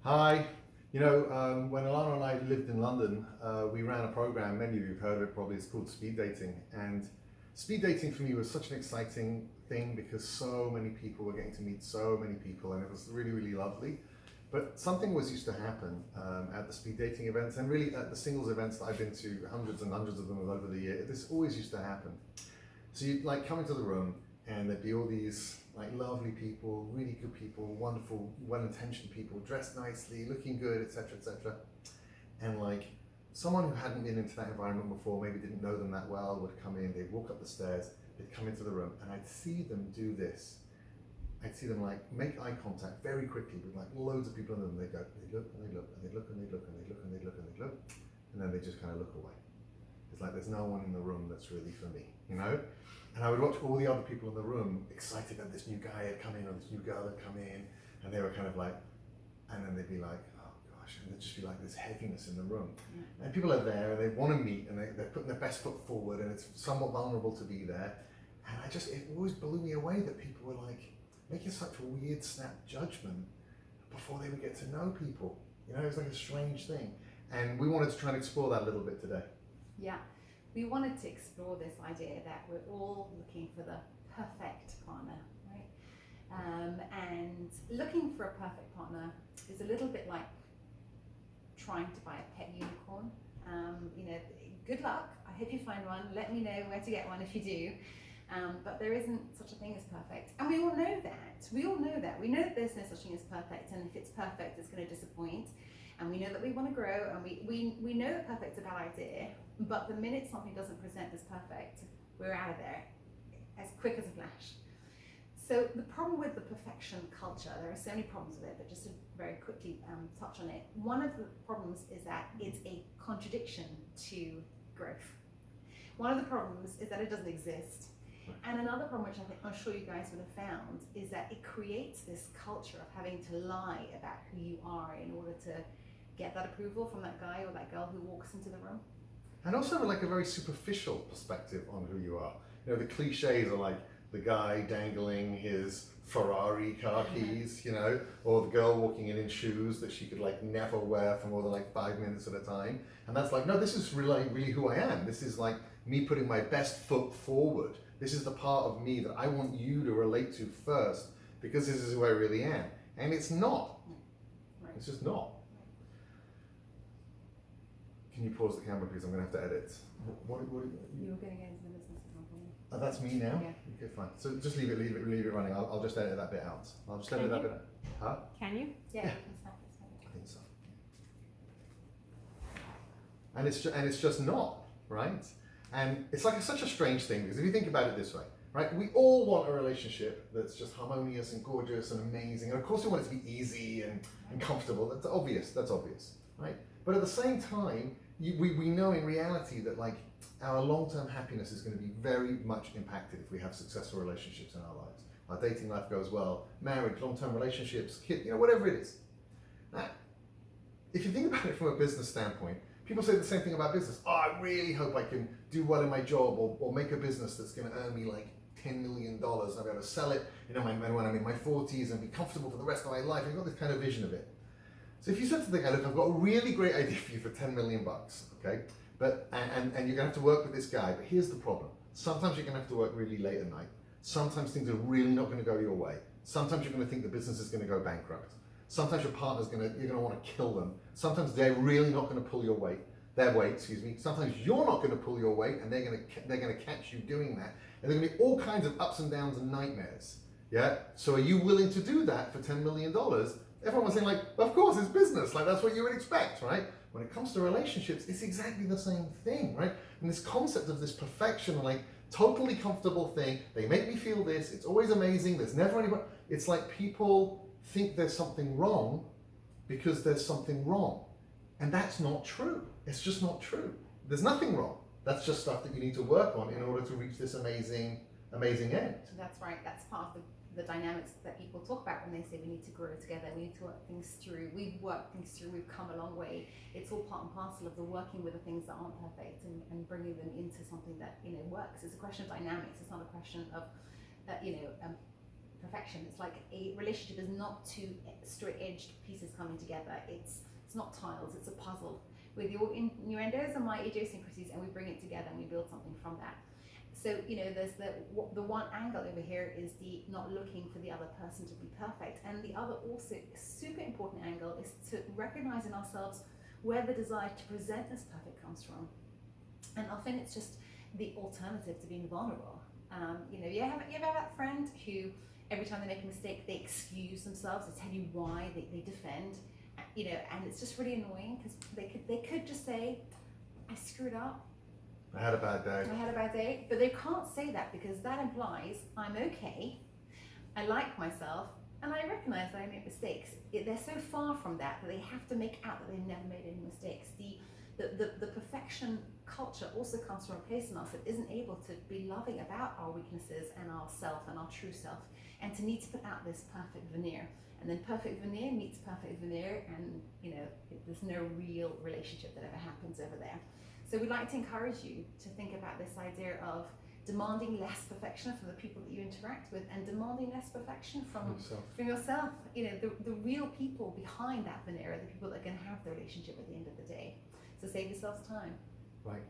Hi. When Ilana and I lived in London, we ran a program, many of you have heard of it probably, it's called speed dating. And speed dating for me was such an exciting thing because so many people were getting to meet so many people and it was really, really lovely. But something was used to happen at the speed dating events and really at the singles events that I've been to, hundreds and hundreds of them over the year. This always used to happen. So you'd like come into the room and there'd be all these like lovely people, really good people, wonderful, well-intentioned people, dressed nicely, looking good, etc., etc. And like someone who hadn't been into that environment before, maybe didn't know them that well, would come in, they'd walk up the stairs, they'd come into the room, and I'd see them do this. I'd see them like make eye contact very quickly with like loads of people in the room. They'd go, they look and they look and they look and they look and they look and they look and they look, and then they just kind of look away. It's like there's no one in the room that's really for me, you know? And I would watch all the other people in the room excited that this new guy had come in or this new girl had come in, and they were kind of like, and then they'd be like, oh gosh, and there'd just be like this heaviness in the room. Yeah. And people are there and they want to meet and they're putting their best foot forward and it's somewhat vulnerable to be there. And it always blew me away that people were like making such a weird snap judgment before they would get to know people. You know, it was like a strange thing. And we wanted to try and explore that a little bit today. Yeah. We wanted to explore this idea that we're all looking for the perfect partner, right? And looking for a perfect partner is a little bit like trying to buy a pet unicorn. Good luck. I hope you find one. Let me know where to get one if you do. But there isn't such a thing as perfect. And we all know that. We know that there's no such thing as perfect. And if it's perfect, it's going to disappoint. And we know that we want to grow, and we know that perfect's a bad idea, but the minute something doesn't present as perfect, we're out of there as quick as a flash. So the problem with the perfection culture, there are so many problems with it, but just to very quickly touch on it. One of the problems is that it's a contradiction to growth. One of the problems is that it doesn't exist. And another problem, which I'm sure you guys would have found, is that it creates this culture of having to lie about who you are in order to get that approval from that guy or that girl who walks into the room. And also like a very superficial perspective on who you are. You know, the cliches are like the guy dangling his Ferrari car keys, you know, or the girl walking in shoes that she could like never wear for more than like 5 minutes at a time. And that's like, no, this is really who I am. This is like me putting my best foot forward. This is the part of me that I want you to relate to first, because this is who I really am. And it's not. Right. It's just not. Can you pause the camera, please? I'm going to have to edit. What you were going to get into the business example. Oh, that's me now? Yeah. Okay, fine. So just leave it running. I'll just edit that bit out. I'll just edit that bit out. Huh? Can you? Yeah. I think so. And it's just not, right? And it's like such a strange thing, because if you think about it this way, right? We all want a relationship that's just harmonious and gorgeous and amazing. And of course we want it to be easy and comfortable. That's obvious, right? But at the same time, we know in reality that like our long-term happiness is going to be very much impacted if we have successful relationships in our lives. Our dating life goes well, marriage, long-term relationships, kid, whatever it is. Now, if you think about it from a business standpoint, people say the same thing about business. Oh, I really hope I can do well in my job or make a business that's going to earn me like $10 million. I'll be able to sell it, when I'm in my 40s and be comfortable for the rest of my life. I've got this kind of vision of it. So if you said to the guy, look, I've got a really great idea for you for 10 million bucks, okay? But and you're gonna have to work with this guy, but here's the problem. Sometimes you're gonna have to work really late at night. Sometimes things are really not gonna go your way. Sometimes you're gonna think the business is gonna go bankrupt. Sometimes your partner's you're gonna wanna kill them. Sometimes they're really not gonna pull their weight. Sometimes you're not gonna pull your weight and they're gonna catch you doing that. And there are gonna be all kinds of ups and downs and nightmares, yeah? So are you willing to do that for $10 million? Everyone was saying like, of course, it's business. Like that's what you would expect, right? When it comes to relationships, it's exactly the same thing, right? And this concept of this perfection, like totally comfortable thing, they make me feel this, it's always amazing, there's never anybody. It's like people think there's something wrong because there's something wrong. And that's not true. It's just not true. There's nothing wrong. That's just stuff that you need to work on in order to reach this amazing end. That's right. That's part of the dynamics that people talk about when they say we need to grow together, we need to work things through. We've worked things through, we've come a long way. It's all part and parcel of the working with the things that aren't perfect and bringing them into something that works. It's a question of dynamics. It's not a question of perfection. It's like a relationship is not two straight-edged pieces coming together. It's not tiles, it's a puzzle with your innuendos and my idiosyncrasies, and we bring it together and we build something from that. So, there's the one angle over here is the not looking for the other person to be perfect. And the other also super important angle is to recognize in ourselves where the desire to present as perfect comes from. And often it's just the alternative to being vulnerable. You ever have that friend who every time they make a mistake, they excuse themselves, they tell you why, they defend, and it's just really annoying because they could just say, I screwed up. I had a bad day. But they can't say that because that implies I'm okay, I like myself, and I recognize that I make mistakes. They're so far from that they have to make out that they've never made any mistakes. The perfection culture also comes from a place in us that isn't able to be loving about our weaknesses and our self and our true self, and to need to put out this perfect veneer. And then perfect veneer meets perfect veneer, and there's no real relationship that ever happens over there. So we'd like to encourage you to think about this idea of demanding less perfection from the people that you interact with, and demanding less perfection from yourself. The real people behind that veneer are the people that are going to have the relationship at the end of the day. So save yourselves time. Right.